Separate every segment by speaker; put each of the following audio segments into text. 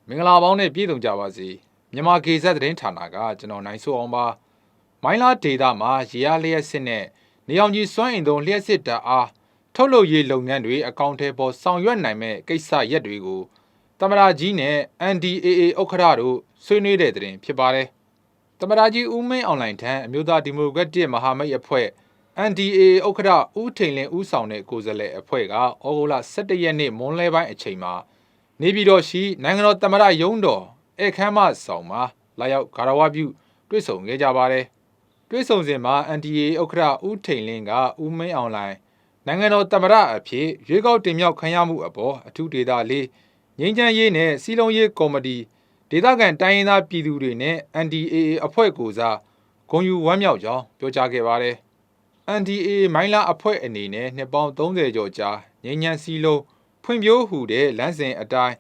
Speaker 1: မင်္ဂလာပေါင်းနဲ့ပြည့်စုံကြပါစေမြန်မာကေဇက်သတင်းဌာနကကျွန်တော်နိုင်ဆိုအောင်ပါမိုင်းလာဒေတာမှာရေအားလျှက်စစ်နဲ့နေအောင်ကြီးစွမ်းအင်သုံးလျှက်စစ်တပ်အားထုတ်လုပ်ရေးလုပ်ငန်းတွေအကောင့်ထဲပေါ်ဆောင်ရွက်နိုင်မဲ့ကိစ္စရက်တွေကိုသမ္မတကြီးနဲ့ NDAA ဥက္ကဋ္ဌတို့ဆွေးနွေးတဲ့သတင်းဖြစ်ပါတယ်သမ္မတကြီးဦးမင်းအောင်လှိုင်ထံအမျိုးသားဒီမိုကရက်တစ်မဟာမိတ်အဖွဲ့ NDAA ဥက္ကဋ္ဌဦးထိန်လင်းဦးဆောင်တဲ့ကိုယ်စားလှယ်အဖွဲ့ကဩဂုတ်လ17ရက်နေ့မွန်းလယ်ပိုင်းအချိန်မှာနေပြည်တော်ရှိနိုင်ငံတော်သမ္မတရုံးတော်ဧခမ်းမဆောင်မှာလာရောက်ဂါရဝပြုတွေ့ဆုံခဲ့ကြပါတယ်။တွေ့ဆုံစဉ်မှာ NDAA ဥက္ကဋ္ဌဦးထိန်လင်းကဦးမင်းအောင်လှိုင်နိုင်ငံတော်သမ္မတအဖြစ်ရွေးကောက်တင်မြှောက်ခံရမှုအပေါ်အထူးဒေသလေးငြိမ်းချမ်းရေးနဲ့စီးလုံးရေးကော်မတီဒေသခံတိုင်းရင်းသားပြည်သူတွေနဲ့ NDAA အဖွဲ့ကိုစားဂုဏ်ယူဝမ်းမြောက်ကြောင်းပြောကြားခဲ့ပါတယ်။ NDAA မိုင်းလာအဖွဲ့အနေနဲ့နှစ်ပေါင်း30ကျော်ကြာငြိမ်းချမ်းစီးလုံးဖွံ့ဖြိုးဟူတဲ့လမ်းစဉ်အတိုင်း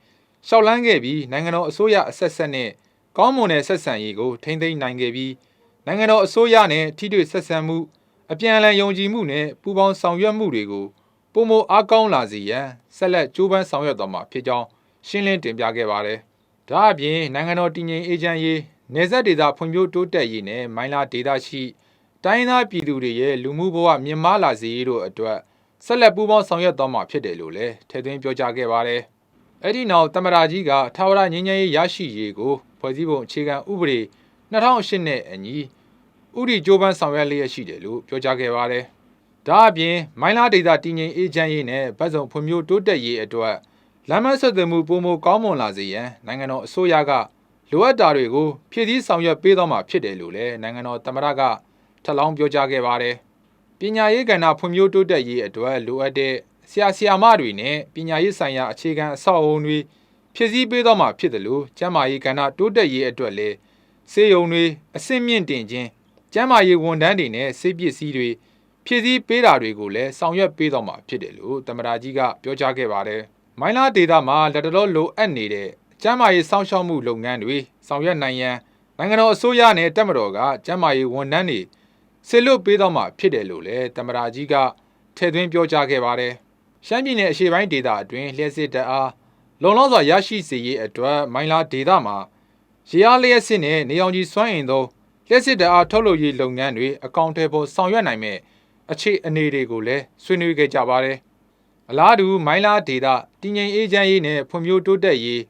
Speaker 1: ရှောက်လန်းခဲ့ပြီးနိုင်ငံတော်အစိုးရအဆက်ဆက်နဲ့ကောင်းမွန်တဲ့ဆက်ဆံရေးကိုထိန်းသိမ်းနိုင်ခဲ့ပြီးနိုင်ငံတော်အစိုးရနဲ့ထိတွေ့ဆက်ဆံမှုအပြန်အလှန်ယုံကြည်မှုနဲ့ပူးပေါင်းဆောင်ရွက်မှုတွေကိုပုံမအားကောင်းလာစေရန်ဆက်လက်ကြိုးပမ်းဆောင်ရွက်သွားမှာဖြစ်ကြောင်းရှင်းလင်းတင်ပြခဲ့ပါတယ်။ဒါအပြင်နိုင်ငံတော်တည်ငြိမ်အေးချမ်းရေးနယ်စပ်ဒေသဖွံ့ဖြိုးတိုးတက်ရေးနဲ့မိုင်းလာဒေသရှိတိုင်းသားပြည်သူတွေရဲ့လူမှုဘဝမြင့်မားလာစေရေးတို့အတွက်ဆက်လက်ပူးပေါင်းဆောင်ရွက်သွားမှာဖြစ်တယ်လို့လည်းထည့်သွင်းပြောကြားခဲ့ပါတယ်။အဲ့ဒီနောက်သမ္မတကြီးကထာဝရငြိမ်းချမ်းရေးရရှိရေးကိုဖွဲ့စည်းပုံအခြေခံဥပဒေ2008နဲ့အညီဥပဒေကြိုးပမ်းဆောင်ရွက်လျက်ရှိတယ်လို့ပြောကြားခဲ့ပါတယ်။ဒါအပြင်မိုင်းလာဒေသတည်ငြိမ်အေးချမ်းရေးနဲ့ဗတ်စုံဖွံ့ဖြိုးတိုးတက်ရေးအတွက်လမ်းမဆက်သွယ်မှုပုံမကောင်းမွန်လာစေရန်နိုင်ငံတော်အစိုးရကလိုအပ်တာတွေကိုဖြည့်ဆည်းဆောင်ရွက်ပေးသွားမှာဖြစ်တယ်လို့လည်းနိုင်ငံတော်သမ္မတကထပ်လောင်းပြောကြားခဲ့ပါတယ်။ပညာရေးကဏ္ဍဖွံ့ဖြိုးတိုးတက်ရေးအတွက်လိုအပ်တဲ့ဆရာမတွေနဲ့ပညာရေးဆိုင်ရာအခြေခံအဆောက်အအုံတွေဖြည့်ဆည်းပေးသွားမှာဖြစ်တယ်လို့ကျန်းမာရေးကဏ္ဍတိုးတက်ရေးအတွက်လည်းဆေးရုံတွေအဆင့်မြင့်တင်ခြင်းကျန်းမာရေးဝန်ထမ်းတွေနဲ့ဆေးပစ္စည်းတွေဖြည့်ဆည်းပေးတာတွေကိုလည်းဆောင်ရွက်ပေးသွားမှာဖြစ်တယ်လို့သမ္မတကြီးကပြောကြားခဲ့ပါတယ်။မိုင်းလာဒေသမှာလက်တော်လိုအပ်နေတဲ့ကျန်းမာရေးစောင့်ရှောက်မှုလုပ်ငန်းတွေဆောင်ရွက်နိုင်ရန်နိုင်ငံတော်အစိုးရနဲ့တပ်မတော်ကကျန်းမာရေးဝန်ထမ်းတွေဆေလွတ်ပေးသွားမှာဖြစ်တယ်လို့လည်းသမ္မတကြီးကထည့်သွင်းပြောကြားခဲ့ပါတယ်။ရှမ်းပြည်နယ်အရှေ့ပိုင်းဒေသအတွင်းလျှက်စစ်တပ်အားလုံလောက်စွာရရှိစေရေးအတွက်မိုင်းလာဒေသမှာရေအားလျှက်စစ်နဲ့နေအောင်ကြီးစွမ်းအင်သုံးလျှက်စစ်တပ်အားထုတ်လုပ်ရေးလုပ်ငန်းတွေအကောင့်ထဲပေါ်ဆောင်ရွက်နိုင်မဲ့အခြေအနေတွေကိုလည်းဆွေးနွေးခဲ့ကြပါတယ်။အလားတူမိုင်းလာဒေသတည်ငြိမ်အေးချမ်းရေးနဲ့ဖွံ့ဖြိုးတိုးတက်ရေး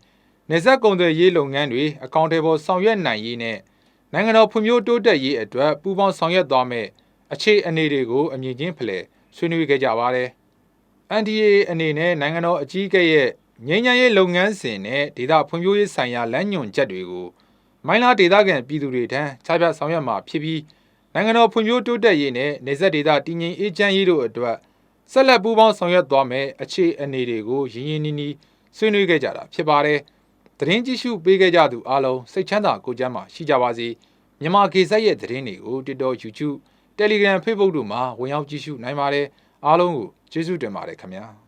Speaker 1: နယ်စပ်ကုန်သွယ်ရေးလုပ်ငန်းတွေအကောင့်ထဲပေါ်ဆောင်ရွက်နိုင်ရေးနဲ့နိုင်ငံတော်ဖွံ့ဖြိုးတိုးတက်ရေးအတွက်ပူးပေါင်းဆောင်ရွက်သွားမဲ့အခြေအနေတွေကိုအမြင့်ချင်းဖလှယ်ဆွေးနွေးခဲ့ကြပါတယ်။ NDAA အနေနဲ့နိုင်ငံတော်အကြီးအကဲရဲ့ငြိမ်းချမ်းရေးလုပ်ငန်းစဉ်နဲ့ဒေသဖွံ့ဖြိုးရေးဆိုင်ရာလမ်းညွှန်ချက်တွေကိုမိုင်းလာဒေသခံပြည်သူတွေထံချပြဆောင်ရွက်မှာဖြစ်ပြီးနိုင်ငံတော်ဖွံ့ဖြိုးတိုးတက်ရေးနဲ့နယ်စပ်ဒေသတည်ငြိမ်အေးချမ်းရေးတို့အတွက်ဆက်လက်ပူးပေါင်းဆောင်ရွက်သွားမယ်အခြေအနေတွေကိုရင်းရင်းနှီးနှီးဆွေးနွေးခဲ့ကြတာဖြစ်ပါတယ်။သတင်းကြည့်ရှုပေးခဲ့ကြသူအားလုံးစိတ်ချမ်းသာကိုယ်ကျန်းမာရှိကြပါစေ။မြန်မာကေဇက်ရဲ့သတင်းတွေကို TikTok, YouTube, Telegram, Facebook တို့မှာဝင်ရောက်ကြည့်ရှုနိုင်ပါတယ်။အားလုံးကိုကျေးဇူးတင်ပါတယ်ခင်ဗျာ။